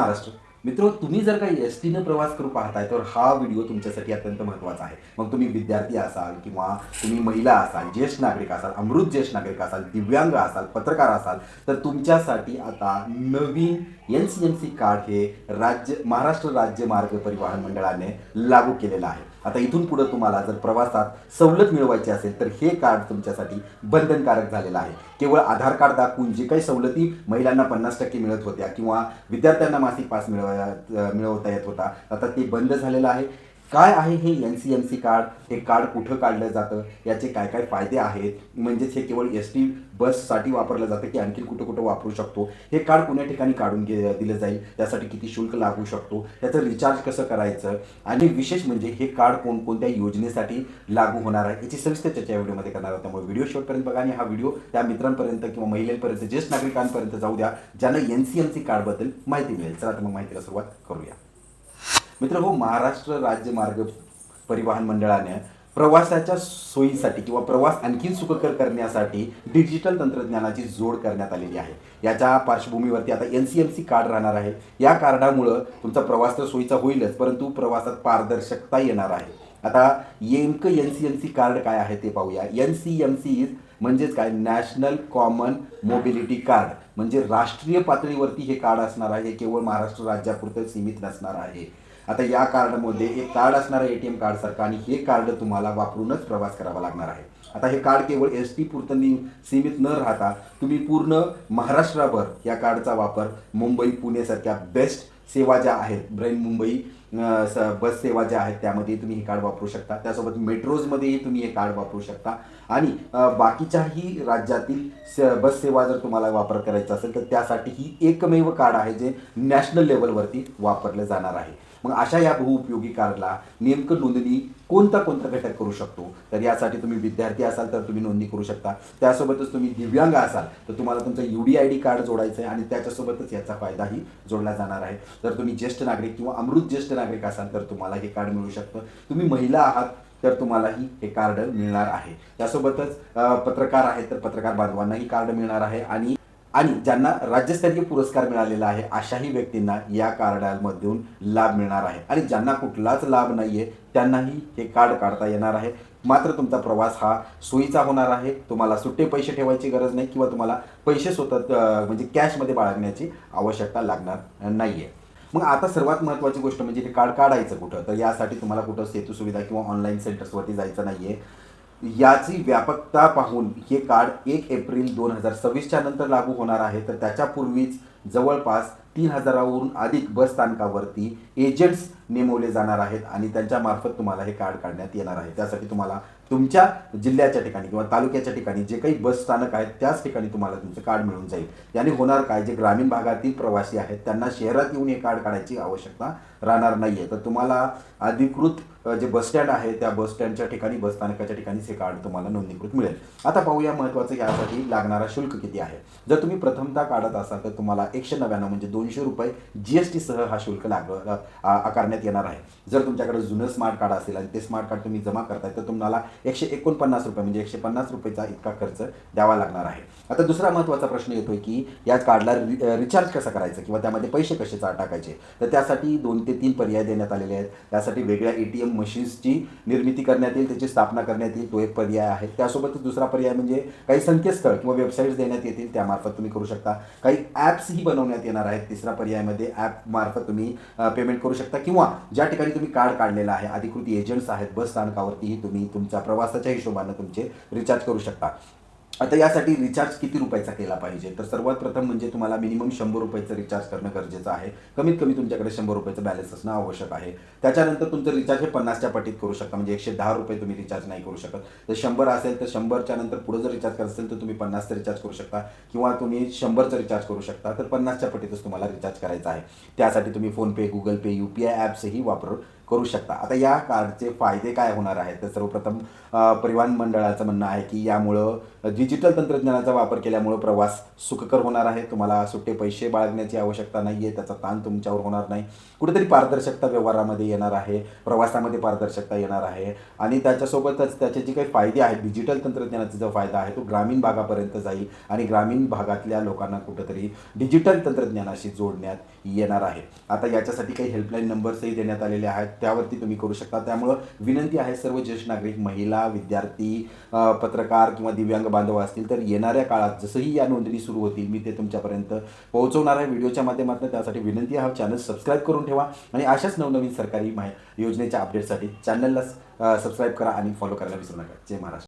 महाराष्ट्र. मित्रो, तुम्ही जर काही एस-टीनं प्रवास करू पाहताय तर हा व्हिडिओ तुमच्यासाठी अत्यंत महत्त्वाचा आहे. मग तुम्ही विद्यार्थी असाल किंवा तुम्ही महिला असाल, ज्येष्ठ नागरिक असाल, अमृत ज्येष्ठ नागरिक असाल, दिव्यांग असाल, पत्रकार असाल, तर तुमच्यासाठी आता नवीन एन-सी-एम-सी कार्ड हे महाराष्ट्र राज्य मार्ग परिवहन मंडळाने लागू केलेलं आहे. आता इथून पुढे तुम्हाला जर प्रवासात सवलत मिळवायची असेल तर हे कार्ड तुमच्यासाठी बंधनकारक झालेलं आहे. केवळ आधार कार्ड दाखवून जे काही सवलती महिलांना 50% मिळत होत्या किंवा विद्यार्थ्यांना मासिक पास मिळवता येत होता, आता ते बंद झालेलं आहे. काय आहे हे एन-सी-एम-सी कार्ड? हे कार्ड कुठं काढलं जातं? याचे काय काय फायदे आहेत? म्हणजेच हे केवळ एस-टी बससाठी वापरलं जातं की आणखी कुठं कुठं वापरू शकतो? हे कार्ड कोण्या ठिकाणी काढून दिलं जाईल? त्यासाठी किती शुल्क लागू शकतो? त्याचं रिचार्ज कसं करायचं? आणि विशेष म्हणजे हे कार्ड कोणकोणत्या योजनेसाठी लागू होणार आहे, याची सविस्तर चर्चा या व्हिडिओमध्ये करणार आहोत. त्यामुळे व्हिडिओ शेवटपर्यंत बघा आणि हा व्हिडिओ त्या मित्रांपर्यंत किंवा महिलांपर्यंत, ज्येष्ठ नागरिकांपर्यंत जाऊ द्या ज्यांना एन-सी-एम-सी कार्डबद्दल माहिती मिळेल. चला तर मग माहितीला सुरुवात करूया. मित्र हो, महाराष्ट्र राज्य मार्ग परिवहन मंडळाने प्रवासाच्या सोयीसाठी किंवा प्रवास आणखी सुखकर करण्यासाठी डिजिटल तंत्रज्ञानाची जोड करण्यात आलेली आहे. याच्या पार्श्वभूमीवरती आता एन-सी-एम-सी कार्ड राहणार आहे. या कार्डामुळं तुमचा प्रवास तर सोयीचा होईलच, परंतु प्रवासात पारदर्शकता येणार आहे. आता नेमकं एन-सी-एम-सी कार्ड काय आहे ते पाहूया. एन-सी-एम-सी म्हणजेच काय, नॅशनल कॉमन मोबिलिटी कार्ड, म्हणजे राष्ट्रीय पातळीवरती हे कार्ड असणार आहे. केवळ महाराष्ट्र राज्यापुरतं सीमित नसणार आहे. आता या कार्डमध्ये एक कार्ड असणार आहे ए-टी-एम कार्डसारखं, आणि हे कार्ड तुम्हाला वापरूनच प्रवास करावा लागणार आहे. आता हे कार्ड केवळ एस-टी पुरतं सीमित न राहता तुम्ही पूर्ण महाराष्ट्रभर या कार्डचा वापर मुंबई पुणेसारख्या बेस्ट सेवा ज्या आहेत, ब्रेन मुंबई बस सेवा ज्या आहेत त्यामध्ये तुम्ही हे कार्ड वापरू शकता. त्यासोबत मेट्रोजमध्येही तुम्ही हे कार्ड वापरू शकता. आणि बाकीच्याही राज्यातील बस सेवा जर तुम्हाला वापर करायचा असेल तर त्यासाठी ही एकमेव कार्ड आहे जे नॅशनल लेवलवरती वापरलं जाणार आहे. मग अशा या बहुउपयोगी कार्डला नेमकं नोंदणी कोणता घटक करू शकतो? तर यासाठी तुम्ही विद्यार्थी असाल तर तुम्ही नोंदणी करू शकता. त्यासोबतच तुम्ही दिव्यांग असाल तर तुम्हाला तुमचं UDID कार्ड जोडायचं आहे आणि त्याच्यासोबतच याचा फायदाही जोडला जाणार आहे. जर तुम्ही ज्येष्ठ नागरिक किंवा अमृत ज्येष्ठ नागरिक असाल तर तुम्हाला हे कार्ड मिळू शकतं. तुम्ही महिला आहात तर तुम्हालाही हे कार्ड मिळणार आहे. त्यासोबतच पत्रकार आहेत तर पत्रकार बांधवांनाही कार्ड मिळणार आहे. आणि आणि ज्यांना राज्यस्तरीय पुरस्कार मिळालेला आहे अशाही व्यक्तींना या कार्डामधून लाभ मिळणार आहे. आणि ज्यांना कुठलाच लाभ नाही आहे त्यांनाही हे कार्ड काढता येणार आहे. मात्र तुमचा प्रवास हा सोयीचा होणार आहे. तुम्हाला सुट्टे पैसे ठेवायची गरज नाही किंवा तुम्हाला पैसे स्वतः म्हणजे कॅशमध्ये बाळगण्याची आवश्यकता लागणार नाही आहे. मग आता सर्वात महत्त्वाची गोष्ट म्हणजे हे कार्ड काढायचं कुठं? तर यासाठी तुम्हाला कुठं सेतू सुविधा किंवा ऑनलाईन सेंटर्सवरती जायचं नाही आहे. याची व्यापकता पाहून हे कार्ड 1 एप्रिल 2026च्या नंतर लागू होणार आहे. तर त्याच्यापूर्वीच जवळपास 3000हून अधिक बस स्थानकावरती एजंट्स नेमवले जाणार आहेत आणि त्यांच्यामार्फत तुम्हाला हे कार्ड काढण्यात येणार आहे. त्यासाठी तुम्हाला तुमच्या जिल्ह्याच्या ठिकाणी किंवा तालुक्याच्या ठिकाणी जे काही बस स्थानक आहेत त्याच ठिकाणी तुम्हाला तुमचं कार्ड मिळून जाईल. याने होणार काय, जे ग्रामीण भागातील प्रवासी आहेत त्यांना शहरात येऊन हे कार्ड काढायची आवश्यकता राहणार नाही आहे. तर तुम्हाला अधिकृत जे बसस्टँड आहे त्या बसस्टँडच्या ठिकाणी, बसस्थानकाच्या ठिकाणीच हे कार्ड तुम्हाला नोंदणीकृत मिळेल. आता पाहूया महत्त्वाचं यासाठी लागणारा शुल्क किती आहे. जर तुम्ही प्रथमतः काढत असाल तर तुम्हाला 199 म्हणजे ₹200 GST सह हा शुल्क आकारण्यात येणार आहे. जर तुमच्याकडे जुनं स्मार्ट कार्ड असेल आणि ते स्मार्ट कार्ड तुम्ही जमा करताय तर तुम्हाला ₹149 म्हणजे ₹150 इतका खर्च द्यावा लागणार आहे. आता दुसरा महत्त्वाचा प्रश्न येतोय की या कार्डला रिचार्ज कसं करायचं किंवा त्यामध्ये पैसे कसे टाकायचे? तर त्यासाठी 2 ते 3 पर्याय देण्यात आलेले आहेत. त्यासाठी वेगळ्या ATM मशीन्सची निर्मिती करण्यात येईल, त्याची स्थापना करण्यात येईल, तो एक पर्याय आहे. त्यासोबतच दुसरा पर्याय म्हणजे काही संकेतस्थळ किंवा वेबसाईट्स देण्यात येतील, त्यामार्फत तुम्ही करू शकता. काही ॲप्सही बनवण्यात येणार आहेत. तिसरा पर्यायामध्ये ॲपमार्फत तुम्ही पेमेंट करू शकता किंवा ज्या ठिकाणी तुम्ही कार्ड काढलेलं आहे अधिकृत एजंट्स आहेत बस स्थानकावरतीही तुम्ही तुमच्या प्रवासाच्या हिशोबानं तुमचे रिचार्ज करू शकता. आता यासाठी रिचार्ज किती रुपयाचा केला पाहिजे? तर सर्वात प्रथम म्हणजे तुम्हाला मिनिमम ₹100 रिचार्ज करणं गरजेचं आहे. कमीत कमी तुमच्याकडे ₹100 बॅलन्स असणं आवश्यक आहे. त्याच्यानंतर तुमचं रिचार्ज हे 50च्या पटीत करू शकता, म्हणजे ₹110 तुम्ही रिचार्ज नाही करू शकत. तर 100 असेल तर 100च्या नंतर पुढे जर रिचार्ज करायचं असेल तर तुम्ही 50चं रिचार्ज करू शकता किंवा तुम्ही 100चं रिचार्ज करू शकता. तर 50च्या पटीतच तुम्हाला रिचार्ज करायचा आहे. त्यासाठी तुम्ही फोनपे, गुगल पे, UPI ॲप्सही करू शकता. आता या कार्डचे फायदे काय होणार आहेत? तर सर्वप्रथम परिवहन मंडळाचं म्हणणं आहे की यामुळं डिजिटल तंत्रज्ञानाचा वापर केल्यामुळे प्रवास सुखकर होणार आहे. तुम्हाला सुट्टे पैसे बाळगण्याची आवश्यकता नाही आहे, त्याचा ताण तुमच्यावर होणार नाही. कुठेतरी पारदर्शकता व्यवहारामध्ये येणार आहे, प्रवासामध्ये पारदर्शकता येणार आहे आणि त्याच्यासोबतच त्याचे जे काही फायदे आहेत, डिजिटल तंत्रज्ञानाचा जो फायदा आहे तो ग्रामीण भागापर्यंत जाईल आणि ग्रामीण भागातल्या लोकांना कुठंतरी डिजिटल तंत्रज्ञानाशी जोडण्यात येणार आहे. आता याच्यासाठी काही हेल्पलाईन नंबर्सही देण्यात आलेले आहेत, त्यावरती तुम्ही करू शकता. त्यामुळं विनंती आहे, सर्व ज्येष्ठ नागरिक, महिला, विद्यार्थी, पत्रकार किंवा दिव्यांग बांधव असतील तर येणाऱ्या काळात जसंही या नोंदणी सुरू होतील मी ते तुमच्यापर्यंत पोहोचवणार आहे व्हिडिओच्या माध्यमातून. त्यासाठी विनंती आहे, चॅनल सबस्क्राईब करून ठेवा आणि अशाच नवनवीन सरकारी योजनेच्या अपडेटसाठी चॅनलला सबस्क्राईब करा आणि फॉलो करायला विसरू नका. जय महाराष्ट्र.